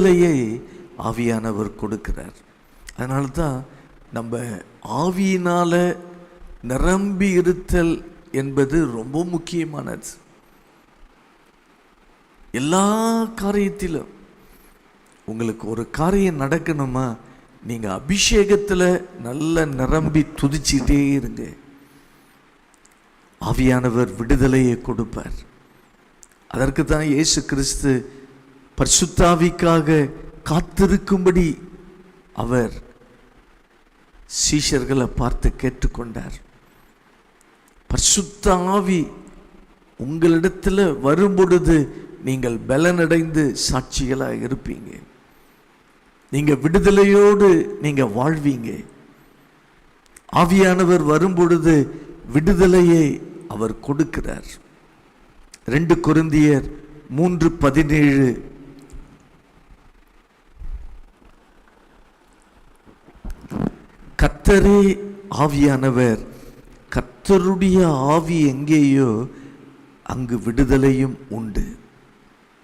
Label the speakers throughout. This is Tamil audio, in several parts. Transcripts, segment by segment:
Speaker 1: விடுதலையை ஆவியானவர் கொடுக்கிறார். அதனால தான் நம்ம ஆவியினால நிரம்பி இருத்தல் என்பது ரொம்ப முக்கியமானது. எல்லா காரியத்திலும் உங்களுக்கு ஒரு காரியம் நடக்கணுமா, நீங்கள் அபிஷேகத்தில் நல்ல நிரம்பி துதிச்சிட்டே இருங்க. ஆவியானவர் விடுதலையை கொடுப்பார். அதற்கு தான் இயேசு கிறிஸ்து பரிசுத்தாவிக்காக காத்திருக்கும்படி அவர் சீஷர்களை பார்த்து கேட்டுக்கொண்டார். பரிசுத்த ஆவி உங்களிடத்தில் வரும்பொழுது நீங்கள் பலனடைந்து சாட்சிகளாக இருப்பீங்க. நீங்கள் விடுதலையோடு நீங்கள் வாழ்வீங்க. ஆவியானவர் வரும்பொழுது விடுதலையை அவர் கொடுக்கிறார். 2 கொரிந்தியர் 3:17 கர்த்தரே ஆவியானவர், கர்த்தருடைய ஆவி எங்கேயோ அங்கு விடுதலையும் உண்டு.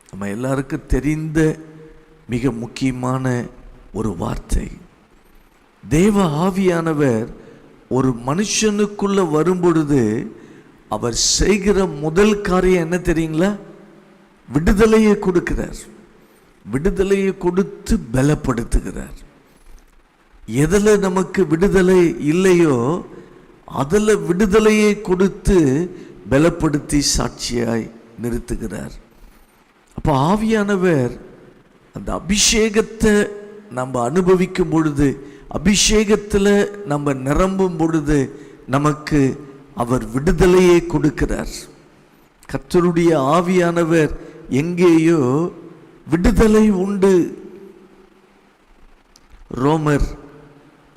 Speaker 1: நம்ம எல்லாருக்கும் தெரிந்த மிக முக்கியமான ஒரு வார்த்தை. தேவ ஆவியானவர் ஒரு மனுஷனுக்குள்ள வரும்பொழுது அவர் செய்கிற முதல் காரியம் என்ன தெரியுங்களா? விடுதலையை கொடுக்கிறார். விடுதலையை கொடுத்து பலப்படுத்துகிறார். எதில் நமக்கு விடுதலை இல்லையோ அதில் விடுதலையை கொடுத்து பலப்படுத்தி சாட்சியாய் நிறுத்துகிறார். அப்போ ஆவியானவர் அந்த அபிஷேகத்தை நம்ம அனுபவிக்கும் பொழுது, அபிஷேகத்தில் நம்ம நிரம்பும் பொழுது நமக்கு அவர் விடுதலையை கொடுக்கிறார். கர்த்தருடைய ஆவியானவர் எங்கேயோ விடுதலை உண்டு. ரோமர்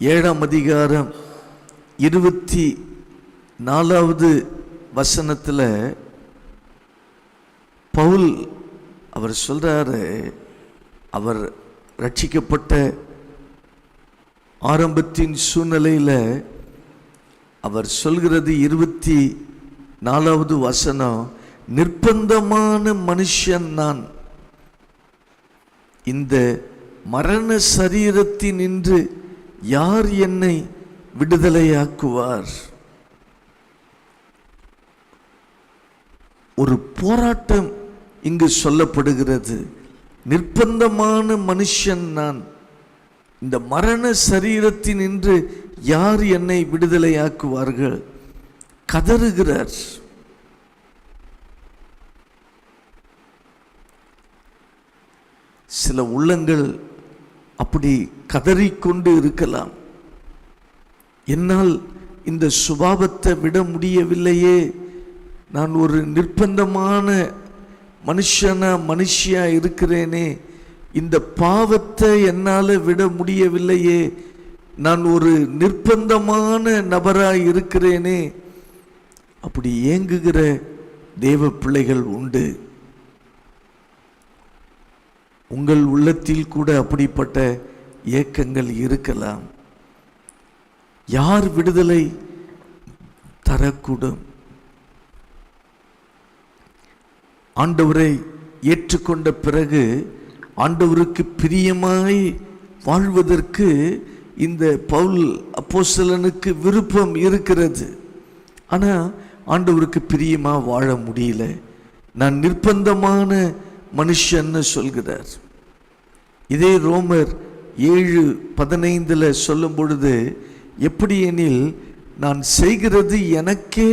Speaker 1: 7ஆம் அதிகாரம் 24வது வசனத்தில் பவுல் அவர் சொல்றாரு, அவர் ரட்சிக்கப்பட்ட ஆரம்பத்தின் சூழ்நிலையில் அவர் சொல்கிறது 24வது வசனம், நிர்பந்தமான மனுஷன் நான், இந்த மரண சரீரத்தினின்று யார் என்னை விடுதலையாக்குவார்? ஒரு போராட்டம் இங்கு சொல்லப்படுகிறது. நிர்பந்தமான மனுஷன் நான், இந்த மரண சரீரத்தினின்று யார் என்னை விடுதலையாக்குவார்கள்? கதறுகிறார். சில உள்ளங்கள் அப்படி கதறிக்கொண்டு இருக்கலாம். என்னால் இந்த சுபாவத்தை விட முடியவில்லையே, நான் ஒரு நிர்பந்தமான மனுஷியா இருக்கிறேனே, இந்த பாவத்தை என்னால் விட முடியவில்லையே, நான் ஒரு நிர்பந்தமான நபராய் இருக்கிறேனே, அப்படி ஏங்குகிற தேவ பிள்ளைகள் உண்டு. உங்கள் உள்ளத்தில் கூட அப்படிப்பட்ட ஏக்கங்கள் இருக்கலாம். யார் விடுதலை தரக்கூடும்? ஆண்டவரை ஏற்றுக்கொண்ட பிறகு ஆண்டவருக்கு பிரியமாய் வாழ்வதற்கு இந்த பவுல் அப்போஸ்தலனுக்கு விருப்பம் இருக்கிறது. ஆனால் ஆண்டவருக்கு பிரியமாக வாழ முடியல. நான் நிர்பந்தமான மனுஷன்னு சொல்கிறார். இதே ரோமர் 7:15 சொல்லும் பொழுது, எப்படி எனில் நான் செய்கிறது எனக்கே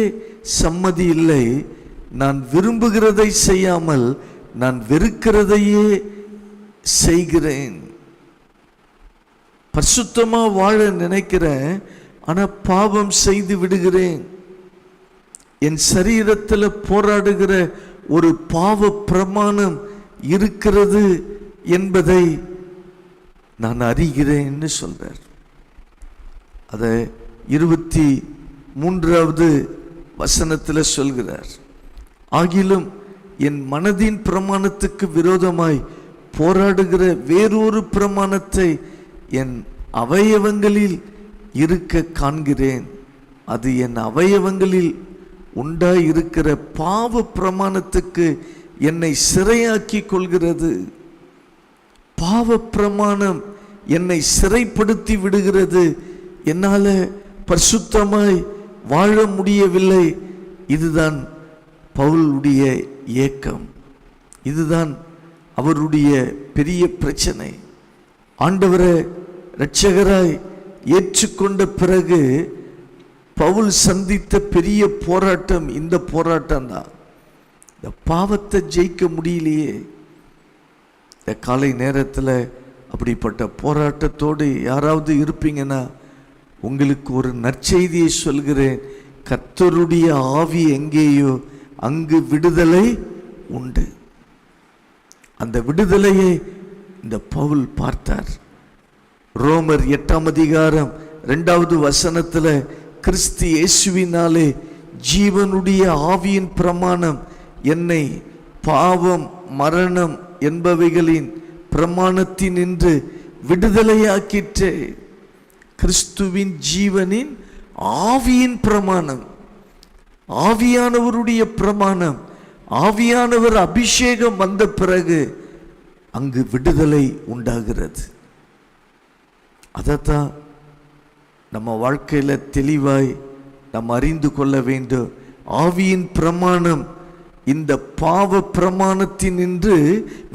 Speaker 1: சம்மதி இல்லை, நான் விரும்புகிறதை செய்யாமல் நான் வெறுக்கிறதையே செய்கிறேன். பரிசுத்தமாக வாழ நினைக்கிறேன், ஆனால் பாவம் செய்து விடுகிறேன். என் சரீரத்தில் போராடுகிற ஒரு பாவ பிரமாணம் இருக்கிறது என்பதை நான் அறிகிறேன்னு சொல்றார். அதை 23வது வசனத்தில் சொல்கிறார். ஆகிலும் என் மனதின் பிரமாணத்துக்கு விரோதமாய் போராடுகிற வேறொரு பிரமாணத்தை என் அவயவங்களில் இருக்க காண்கிறேன். அது என் அவயவங்களில் உண்டாயிருக்கிற பாவ பிரமாணத்துக்கு என்னை சிறையாக்கி கொள்கிறது. பாவ பிரமாணம் என்னை சிறைப்படுத்தி விடுகிறது, என்னால பரிசுத்தமாய் வாழ முடியவில்லை. இதுதான் பவுலுடைய ஏக்கம், இதுதான் அவருடைய பெரிய பிரச்சனை. ஆண்டவரை இரட்சகராய் ஏற்றுக்கொண்ட பிறகு பவுல் சந்தித்த பெரிய போராட்டம் இந்த போராட்டம் தான். இந்த பாவத்தை ஜெயிக்க முடியலையே. இந்த காலை நேரத்தில் அப்படிப்பட்ட போராட்டத்தோடு யாராவது இருப்பீங்கன்னா உங்களுக்கு ஒரு நற்செய்தியை சொல்கிறேன். கர்த்தருடைய ஆவி எங்கேயோ அங்கு விடுதலை உண்டு. அந்த விடுதலையை இந்த பவுல் பார்த்தார். ரோமர் 8ஆம் அதிகாரம் 2வது வசனத்தில் கிறிஸ்து இயேசுவினாலே ஜீவனுடைய ஆவியின் பிரமாணம் என்னை பாவம் மரணம் என்பவைகளின் பிரமாணத்தினின்று விடுதலையாக்கிற்றே. கிறிஸ்துவின் ஜீவனின் ஆவியின் பிரமாணம், ஆவியானவருடைய பிரமாணம், ஆவியானவர் அபிஷேகம் வந்த பிறகு அங்கு விடுதலை உண்டாகிறது. அதைத்தான் நம்ம வாழ்க்கையில் தெளிவாய் நம்ம அறிந்து கொள்ள வேண்டும். ஆவியின் பிரமாணம் இந்த பாவ பிரமாணத்தினின்று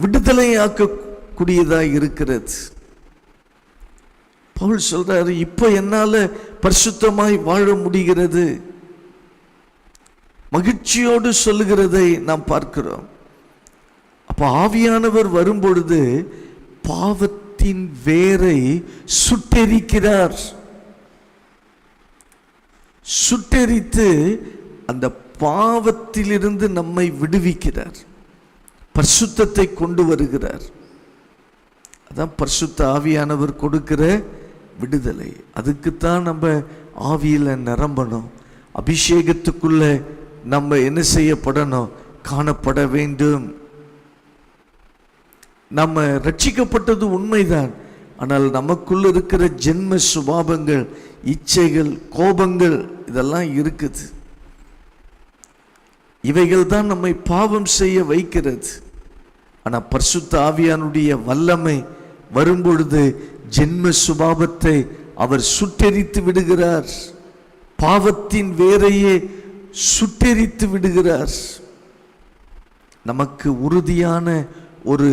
Speaker 1: விடுதலையாக்கக்கூடியதாக இருக்கிறது. பவுல் சொல்றாரு, இப்ப என்னால பரிசுத்தமாய் வாழ முடிகிறது. மகிழ்ச்சியோடு சொல்லுகிறதை நாம் பார்க்கிறோம். அப்ப ஆவியானவர் வரும்பொழுது பாவத்தின் வேரை சுட்டெரிக்கிறார். சுட்டெரித்து அந்த பாவத்திலிருந்து நம்மை விடுவிக்கிறார், பரிசுத்தத்தை கொண்டு வருகிறார். அதான் பரிசுத்த ஆவியானவர் கொடுக்கிற விடுதலை. அதுக்குத்தான் நம்ம ஆவியில நிரம்பணும். அபிஷேகத்துக்குள்ள நம்ம என்ன செய்யப்படணும்? காணப்பட வேண்டும். நம்ம ரட்சிக்கப்பட்டது உண்மைதான், ஆனால் நமக்குள்ள இருக்கிற ஜென்ம சுபாவங்கள், இச்சைகள், கோபங்கள் இதெல்லாம் இருக்குது. இவைகள் தான் நம்மை பாவம் செய்ய வைக்கிறது. ஆனால் பரிசுத்த ஆவியானுடைய வல்லமை வரும்பொழுது ஜென்ம சுபாவத்தை அவர் சுட்டெரித்து விடுகிறார். பாவத்தின் வேரையே சுட்டெரித்து விடுகிறார். நமக்கு உறுதியான ஒரு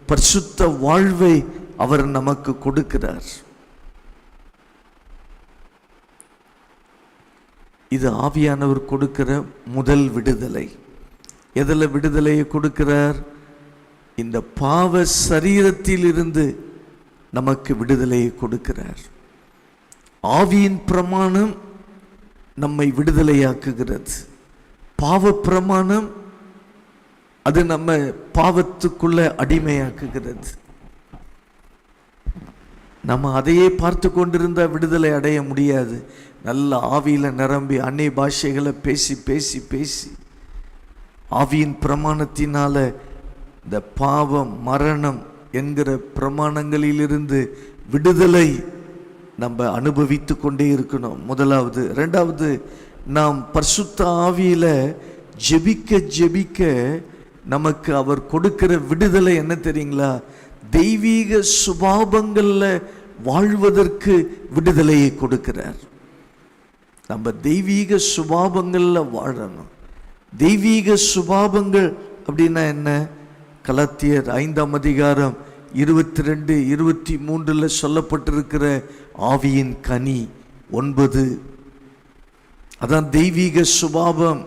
Speaker 1: பரிசுத்த வாழ்வை அவர் நமக்கு கொடுக்கிறார். இது ஆவியானவர் கொடுக்கிற முதல் விடுதலை. எதில் விடுதலையை கொடுக்கிறார்? இந்த பாவ சரீரத்தில் இருந்து நமக்கு விடுதலையை கொடுக்கிறார். ஆவியின் பிரமாணம் நம்மை விடுதலையாக்குகிறது. பாவ பிரமாணம் அது நம்ம பாவத்துக்குள்ள அடிமையாக்குகிறது. நம்ம அதையே பார்த்து கொண்டிருந்த விடுதலை அடைய முடியாது. நல்ல ஆவியில நிரம்பி அந்நிய பாஷைகளை பேசி பேசி பேசி ஆவியின் பிரமாணத்தினால இந்த பாவம் மரணம் என்கிற பிரமாணங்களிலிருந்து விடுதலை நம்ம அனுபவித்து கொண்டே இருக்கணும். முதலாவது. ரெண்டாவது, நாம் பரிசுத்த ஆவியில ஜெபிக்க ஜெபிக்க நமக்கு அவர் கொடுக்கிற விடுதலை என்ன தெரியுங்களா? தெய்வீக சுபாவங்கள்ல வாழ்வதற்கு விடுதலையை கொடுக்கிறார். நம்ம தெய்வீக சுபாவங்கள்ல வாழணும். தெய்வீக சுபாவங்கள் அப்படின்னா என்ன? கலாத்தியர் 5ஆம் அதிகாரம் 22, 23 சொல்லப்பட்டிருக்கிற ஆவியின் கனி 9. அதான் தெய்வீக சுபாவம்.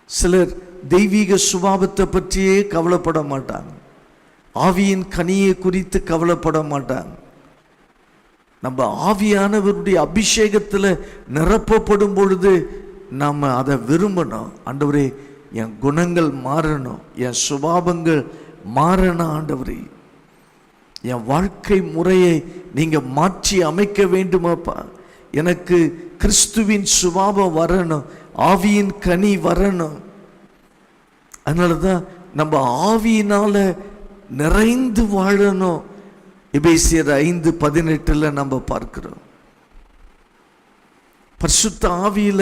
Speaker 1: சிலர் தெய்வீக சுபாவத்தை பற்றியே கவலைப்பட மாட்டாங்க, ஆவியின் கனியை குறித்து கவலைப்பட மாட்டாங்க. நம்ம ஆவியானவருடைய அபிஷேகத்தில் நிரப்பப்படும் பொழுது நாம் அதை விரும்பணும். ஆண்டவரே, என் குணங்கள் மாறணும், என் சுபாவங்கள் மாறணும். ஆண்டவரே, என் வாழ்க்கை முறையை நீங்கள் மாற்றி அமைக்க வேண்டுமாப்பா. எனக்கு கிறிஸ்துவின் சுபாவம் வரணும், ஆவியின் கனி வரணும். அதனால தான் நம்ம ஆவியினால நிறைந்து வாழணும். எபேசியர் 5:18 நம்ம பார்க்கிறோம். பரிசுத்த ஆவியில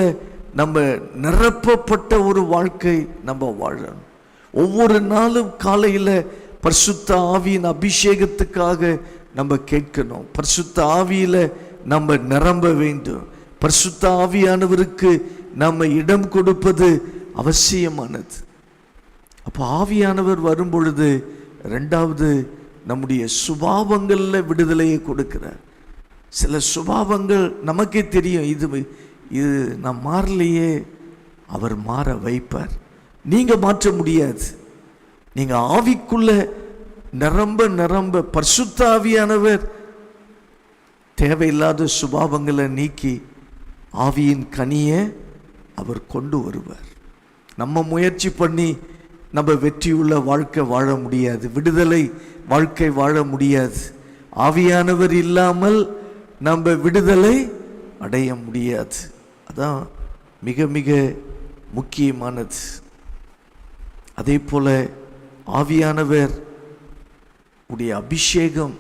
Speaker 1: நம்ம நிரப்பப்பட்ட ஒரு வாழ்க்கை நம்ம வாழணும். ஒவ்வொரு நாளும் காலையில் பரிசுத்த ஆவியின் அபிஷேகத்துக்காக நம்ம கேட்கணும். பரிசுத்த ஆவியில நம்ம நிரம்ப வேண்டும். பரிசுத்த ஆவியானவருக்கு நம்ம இடம் கொடுப்பது அவசியமானது. அப்போ ஆவியானவர் வரும் பொழுது ரெண்டாவது நம்முடைய சுபாவங்கள்ல விடுதலையை கொடுக்கிறார். சில சுபாவங்கள் நமக்கே தெரியும், இது நான் மாறலையே, அவர் மாற வைப்பார். நீங்க மாற்ற முடியாது. நீங்க ஆவிக்குள்ள நிரம்ப நிரம்ப பரிசுத்த ஆவியானவர் தேவையில்லாத சுபாவங்களை நீக்கி ஆவியின் கனியை அவர் கொண்டு வருவார். நம்ம முயற்சி பண்ணி நம்ம வெற்றியுள்ள வாழ்க்கை வாழ முடியாது, விடுதலை வாழ்க்கை வாழ முடியாது. ஆவியானவர் இல்லாமல் நம்ம விடுதலை அடைய முடியாது. அதான் மிக மிக முக்கியமானது. அதே போல ஆவியானவர் உடைய அபிஷேகம்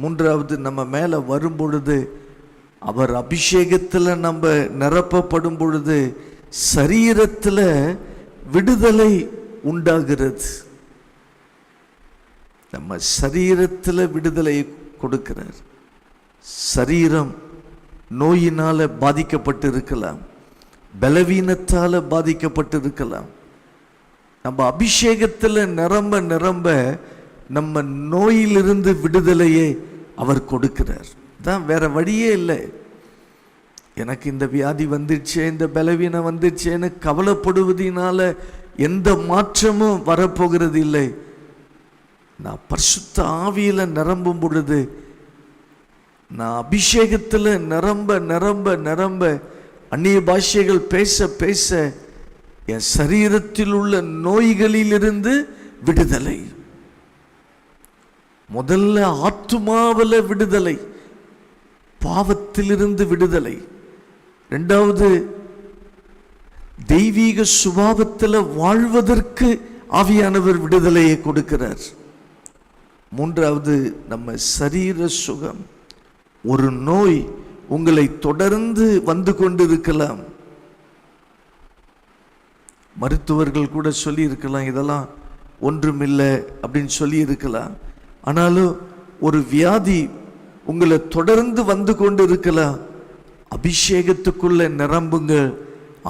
Speaker 1: மூன்றாவது நம்ம மேலே வரும் பொழுது, அவர் அபிஷேகத்தில் நம்ம நிரப்பப்படும் பொழுது சரீரத்தில் விடுதலை உண்டாகிறது. நம்ம சரீரத்தில் விடுதலை கொடுக்கிறார். சரீரம் நோயினால் பாதிக்கப்பட்டு இருக்கலாம், பலவீனத்தால் பாதிக்கப்பட்டு இருக்கலாம். நம்ம அபிஷேகத்தில் நிரம்ப நிரம்ப நம்ம நோயிலிருந்து விடுதலையை அவர் கொடுக்கிறார். தான் வேற வழியே இல்லை. எனக்கு இந்த வியாதி வந்துடுச்சே, இந்த பலவீனம் வந்துடுச்சேன்னு கவலைப்படுவதனால எந்த மாற்றமும் வரப்போகிறது இல்லை. நான் பரிசுத்த ஆவியில நிரம்பும் பொழுது, நான் அபிஷேகத்தில் நிரம்ப நிரம்ப நிரம்ப அந்நிய பாஷைகள் பேச பேச என் சரீரத்தில் உள்ள நோய்களிலிருந்து விடுதலை. முதல்ல ஆத்துமாவில் விடுதலை, பாவத்திலிருந்து விடுதலை. இரண்டாவது தெய்வீக சுபாவத்தில் வாழ்வதற்கு ஆவியானவர் விடுதலையை கொடுக்கிறார். மூன்றாவது நம்ம சரீர சுகம். ஒரு நோய் உங்களை தொடர்ந்து வந்து கொண்டிருக்கலாம். மருத்துவர்கள் கூட சொல்லி இருக்கலாம், இதெல்லாம் ஒன்றுமில்லை அப்படின்னு சொல்லி இருக்கலாம். ஆனாலும் ஒரு வியாதி உங்களை தொடர்ந்து வந்து கொண்டு இருக்கலாம். அபிஷேகத்துக்குள்ள நிரம்புங்கள்,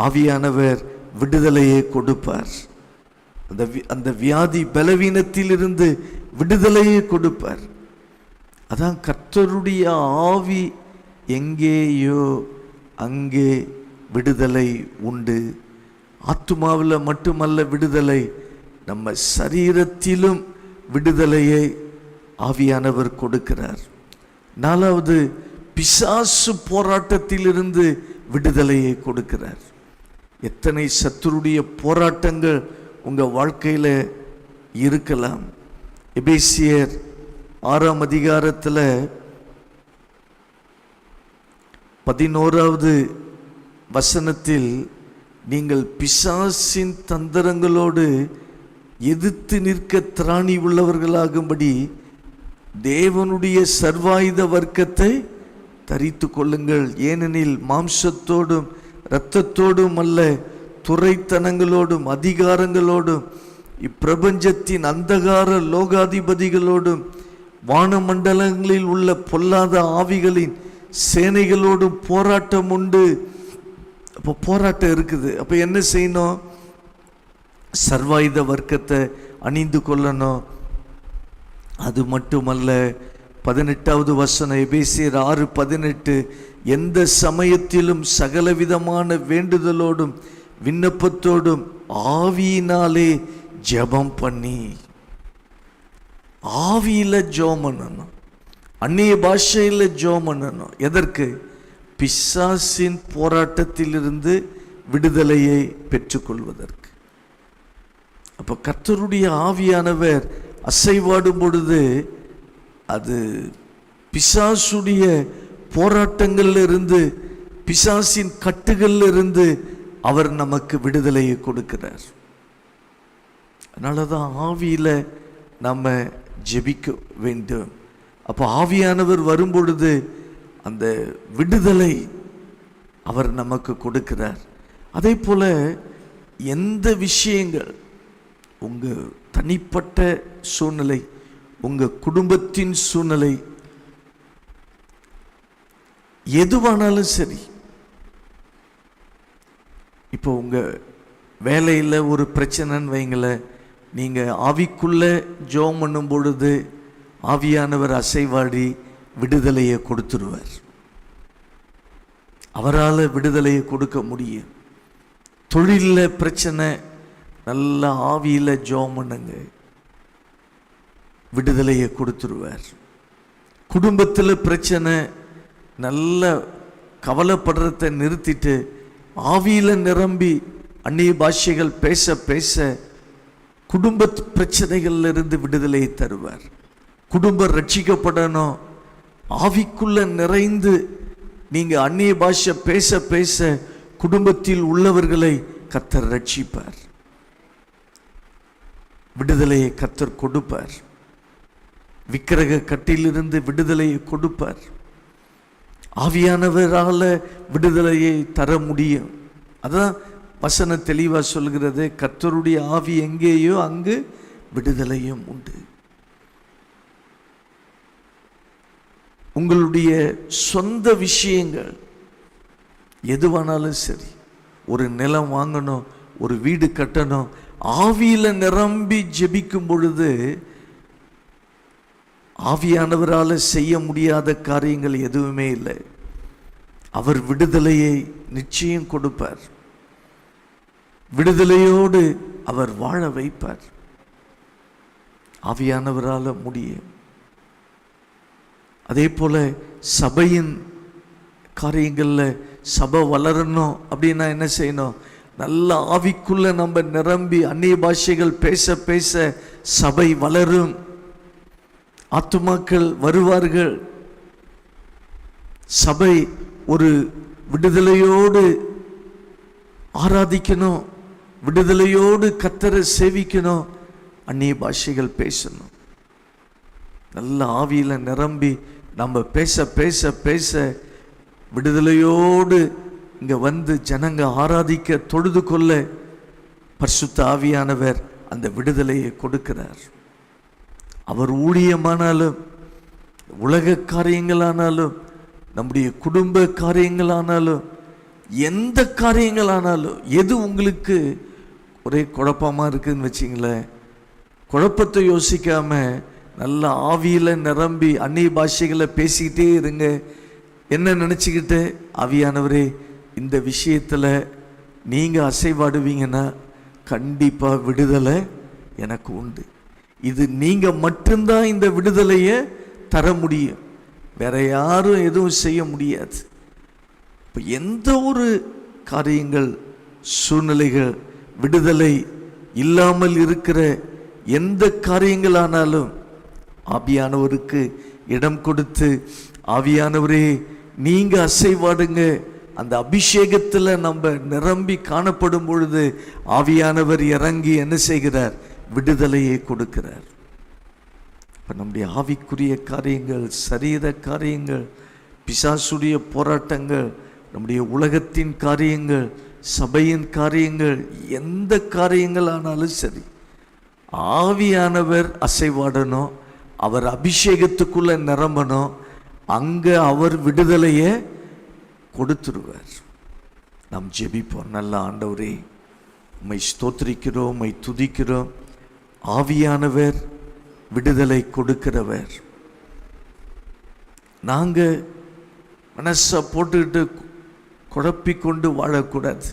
Speaker 1: ஆவியானவர் விடுதலையை கொடுப்பார். அந்த வியாதி பலவீனத்திலிருந்து விடுதலையை கொடுப்பார். அதான் கர்த்தருடைய ஆவி எங்கேயோ அங்கே விடுதலை உண்டு. ஆத்துமாவில் மட்டுமல்ல விடுதலை, நம்ம சரீரத்திலும் விடுதலையை ஆவியானவர் கொடுக்கிறார். நாலாவது பிசாசு போராட்டத்திலிருந்து விடுதலையை கொடுக்கிறார். எத்தனை சத்துருடைய போராட்டங்கள் உங்க வாழ்க்கையில இருக்கலாம். எபேசியர் 6ஆம் அதிகாரத்தில் 11வது வசனத்தில், நீங்கள் பிசாசின் தந்திரங்களோடு எதிர்த்து நிற்க திராணி உள்ளவர்களாகும்படி தேவனுடைய சர்வாயுத வர்க்கத்தை தரித்து கொள்ளுங்கள். ஏனெனில் மாம்சத்தோடும் இரத்தத்தோடும் அல்ல, துரைத்தனங்களோடும் அதிகாரங்களோடும் இப்பிரபஞ்சத்தின் அந்தகார லோகாதிபதிகளோடும் வானமண்டலங்களில் உள்ள பொல்லாத ஆவிகளின் சேனைகளோடும் போராட்டம் உண்டு. அப்போ போராட்டம் இருக்குது. அப்போ என்ன செய்யணும்? சர்வாயுத வர்க்கத்தை அணிந்து கொள்ளணும். அது மட்டுமல்ல, 18வது வசனம் எபேசியர் 6:18, எந்த சமயத்திலும் சகலவிதமான வேண்டுதலோடும் விண்ணப்பத்தோடும் ஆவியினாலே ஜெபம் பண்ணி. ஆவியில ஜெபம் பண்ணணும், அந்நிய பாஷையில் ஜெபம் பண்ணணும். எதற்கு? பிசாசின் போராட்டத்திலிருந்து விடுதலையை பெற்றுக்கொள்வதற்கு. அப்போ கர்த்தருடைய ஆவியானவர் அசைவாடும் பொழுது அது பிசாசுடைய போராட்டங்கள்ல இருந்து, பிசாசின் கட்டுகள்ல இருந்து அவர் நமக்கு விடுதலையை கொடுக்கிறார். அதனாலதான் ஆவியில நம்ம ஜெபிக்க வேண்டும். அப்போ ஆவியானவர் வரும் பொழுது அந்த விடுதலை அவர் நமக்கு கொடுக்கிறார். அதே போல எந்த விஷயங்கள் தனிப்பட்ட சூழ்நிலை, உங்கள் குடும்பத்தின் சூழ்நிலை எதுவானாலும் சரி. இப்போ உங்கள் வேலையில் ஒரு பிரச்சனைன்னு வைங்களேன், நீங்கள் ஆவிக்குள்ளே ஜெபம் பண்ணும் பொழுது ஆவியானவர் அசைவாடி விடுதலையை கொடுத்துருவார். அவரால் விடுதலையை கொடுக்க முடியும். தொழிலில் பிரச்சனை, நல்ல ஆவியில் ஜெபம் பண்ணுங்க, விடுதலையை கொடுத்துருவார். குடும்பத்தில் பிரச்சனை, நல்ல கவலைப்படுறத நிறுத்திட்டு ஆவியில் நிரம்பி அந்நிய பாஷைகள் பேச பேச குடும்ப பிரச்சனைகள்ல இருந்து விடுதலையை தருவார். குடும்பம் ரட்சிக்கப்படணும், ஆவிக்குள்ள நிறைந்து நீங்க அந்நிய பாஷை பேச பேச குடும்பத்தில் உள்ளவர்களை கர்த்தர் ரட்சிப்பார். விடுதலையை கர்த்தர் கொடுப்பார். விக்கிரக கட்டிலிருந்து விடுதலையை கொடுப்பார். ஆவியானவரால் விடுதலையை தர முடியும். அதான் வசனம் தெளிவாக சொல்கிறது, கர்த்தருடைய ஆவி எங்கேயோ அங்கு விடுதலையும் உண்டு. உங்களுடைய சொந்த விஷயங்கள் எதுவானாலும் சரி, ஒரு நிலம் வாங்கணும், ஒரு வீடு கட்டணும், ஆவியில் நிரம்பி ஜெபிக்கும் பொழுது ஆவியானவரால் செய்ய முடியாத காரியங்கள் எதுவுமே இல்லை. அவர் விடுதலையை நிச்சயம் கொடுப்பார். விடுதலையோடு அவர் வாழ வைப்பார். ஆவியானவரால் முடியும். அதே போல சபையின் காரியங்களில் சபை வளரணும் அப்படின்னா என்ன செய்யணும்? நல்ல ஆவிக்குள்ள நம்ம நிரம்பி அந்நிய பாஷைகள் பேச பேச சபை வளரும், ஆத்துமாக்கள் வருவார்கள். சபை ஒரு விடுதலையோடு ஆராதிக்கணும், விடுதலையோடு கர்த்தரை சேவிக்கணும், அந்நிய பாஷைகள் பேசணும். நல்ல ஆவியில் நிரம்பி நம்ம பேச பேச பேச விடுதலையோடு இங்கே வந்து ஜனங்க ஆராதிக்க தொழுது கொள்ள பரிசுத்த ஆவியானவர் அந்த விடுதலையை கொடுக்கிறார். அவர் ஊழியமானாலும், உலக காரியங்களானாலும், நம்முடைய குடும்ப காரியங்களானாலும், எந்த காரியங்களானாலும், எது உங்களுக்கு ஒரே குழப்பமாக இருக்குதுன்னு வச்சிங்களேன், குழப்பத்தை யோசிக்காம நல்ல ஆவியில் நிரம்பி அந்நிய பாஷைகளை பேசிக்கிட்டே இருங்க. என்ன நினச்சிக்கிட்டு, ஆவியானவரே இந்த விஷயத்தில் நீங்கள் அசைவாடுவீங்கன்னா கண்டிப்பாக விடுதலை எனக்கு உண்டு. இது நீங்கள் மட்டும்தான் இந்த விடுதலையை தர முடியும், வேற யாரும் எதுவும் செய்ய முடியாது. இப்போ எந்த ஒரு காரியங்கள், சூழ்நிலைகள், விடுதலை இல்லாமல் இருக்கிற எந்த காரியங்களானாலும் ஆவியானவருக்கு இடம் கொடுத்து, ஆவியானவரே நீங்க அசைவாடுங்க. அந்த அபிஷேகத்தில் நம்ம நிரம்பி காணப்படும் பொழுது ஆவியானவர் இறங்கி என்ன செய்கிறார்? விடுதலையை கொடுக்கிறார். இப்போ நம்முடைய ஆவிக்குரிய காரியங்கள், சரீர காரியங்கள், பிசாசுடைய போராட்டங்கள், நம்முடைய உலகத்தின் காரியங்கள், சபையின் காரியங்கள், எந்த காரியங்கள் ஆனாலும் சரி, ஆவியானவர் அசைவாடணும், அவர் அபிஷேகத்துக்குள்ள நிரம்பணும், அங்கே அவர் விடுதலையை கொடுத்துருவார். நாம் ஜெபிப்போம். நல்ல ஆண்டவரே, உம்மை ஸ்தோத்திரிக்கிறோம், உம்மை துதிக்கிறோம். ஆவியானவர் விடுதலை கொடுக்கிறவர். நாங்கள் மனசை போட்டுக்கிட்டு குழப்பிக்கொண்டு வாழக்கூடாது.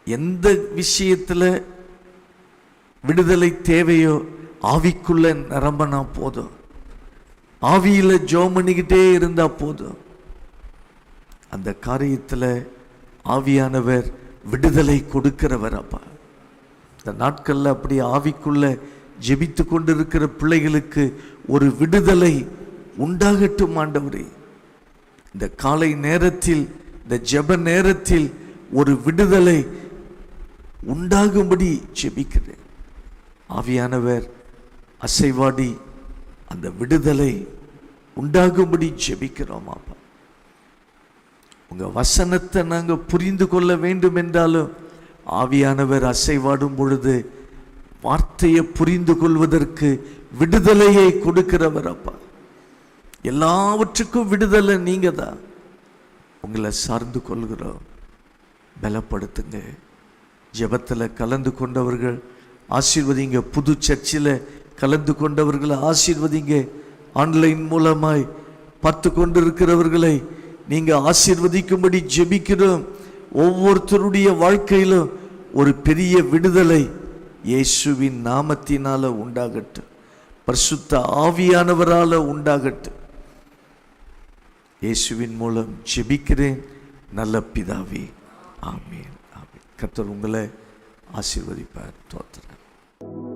Speaker 1: எந்த விஷயத்தில் விடுதலை தேவையோ ஆவிக்குள்ள நிரம்பினா போதும், ஆவியில் ஜெபம் பண்ணிக்கிட்டே இருந்தால் போதும். அந்த காரியத்தில் ஆவியானவர் விடுதலை கொடுக்கிறவர். அப்பா, இந்த நாட்களில் அப்படி ஆவிக்குள்ள ஜெபித்து கொண்டு இருக்கிற பிள்ளைகளுக்கு ஒரு விடுதலை உண்டாகட்டும் ஆண்டவரே. இந்த காலை நேரத்தில், இந்த ஜெப நேரத்தில் ஒரு விடுதலை உண்டாகும்படி ஜெபிக்கிறேன். ஆவியானவர் அசைவாடி அந்த விடுதலை உண்டாகும்படி ஜெபிக்கிறோம். அப்பா, உங்கள் வசனத்தை நாங்கள் புரிந்து கொள்ள வேண்டும் என்றாலும் ஆவியானவர் அசைவாடும் பொழுது வார்த்தையை புரிந்து கொள்வதற்கு விடுதலையை கொடுக்கிறவர் அப்பா. எல்லாவற்றுக்கும் விடுதலை நீங்க தான். உங்களை சார்ந்து கொள்கிறோம். பலப்படுத்துங்க. ஜெபத்தில் கலந்து கொண்டவர்கள் ஆசீர்வதிங்க. புது சர்ச்சில் கலந்து கொண்டவர்களை ஆசீர்வதிங்க. ஆன்லைன் மூலமாய் பார்த்து கொண்டிருக்கிறவர்களை நீங்க ஆசீர்வதிக்கும்படி ஜெபிக்கிறோம். ஒவ்வொருத்தருடைய வாழ்க்கையிலும் ஒரு பெரிய விடுதலை இயேசுவின் நாமத்தினால உண்டாகட்டும். பரிசுத்த ஆவியானவரால உண்டாகட்டும். இயேசுவின் மூலம் ஜெபிக்கிறேன் நல்ல பிதாவே, ஆமென். ஆமென். கர்த்தர் உங்களை ஆசீர்வதிப்பார். தோத்திரம்.